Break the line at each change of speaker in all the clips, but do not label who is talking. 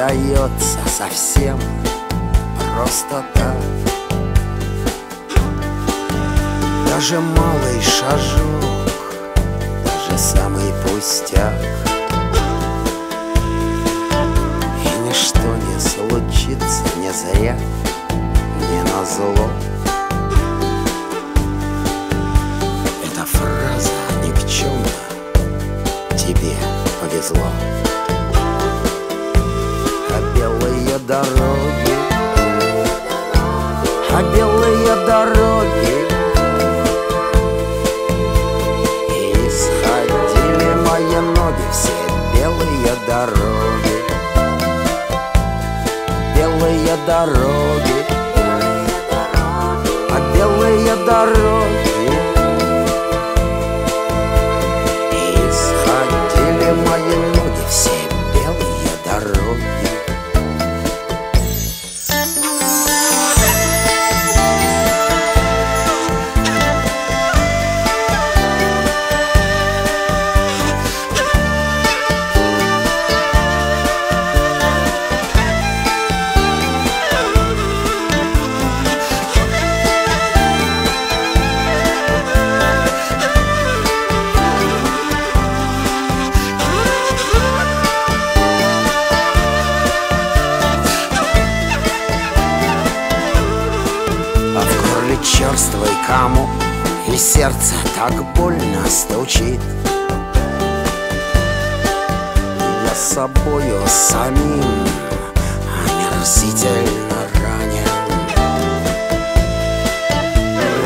дается совсем просто так. Даже малый шажок, даже самый пустяк, и ничто не случится не зря, не назло. Эта фраза никчемна, тебе повезло. А белые дороги, а белые дороги, и сходили мои ноги, все белые дороги, белые дороги, а белые дороги, и сходили мои ноги, все белые дороги. Черствый комок, и сердце так больно стучит. Я собою самим омерзительно ранен.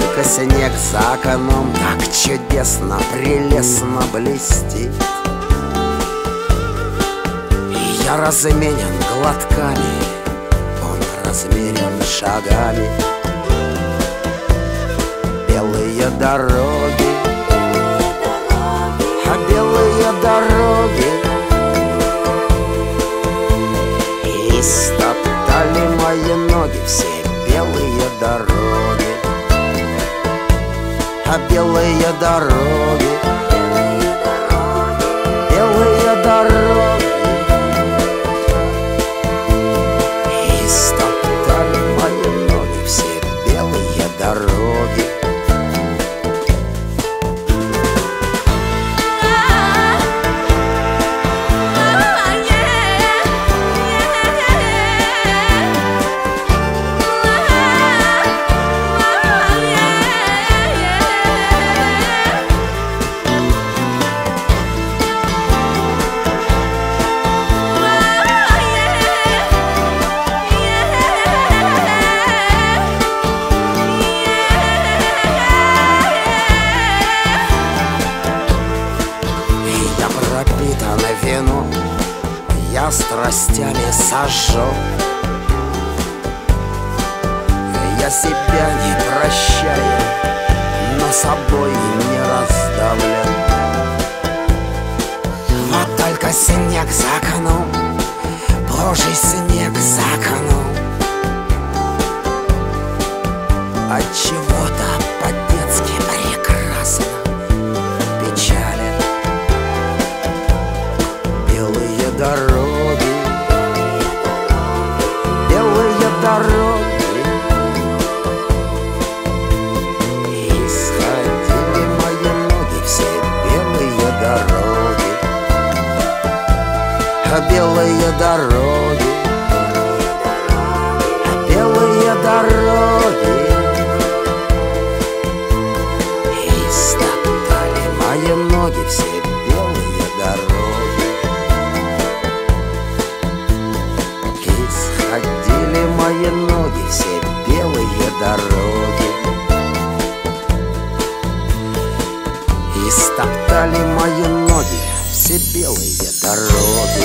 Только снег за окном так чудесно, прелестно блестит. И я разменен глотками, он размерен шагами. Белые дороги, а белые дороги, и стоптали мои ноги, все белые дороги, а белые дороги, белые дороги, и стоптали мои ноги, все белые дороги. Пропитанный вином, я страстями сожжен. Я себя не прощаю, но собой не раздавлен. Вот только снег за окном, Божий снег за окном, отчего-то по-детски прекрасно печален. Белые дороги, белые дороги, и сходили мои ноги, все белые дороги, а белые дороги, а белые дороги, и стоптали мои ноги, все белые дороги. Ходили мои ноги, все белые дороги, и стоптали мои ноги, все белые дороги.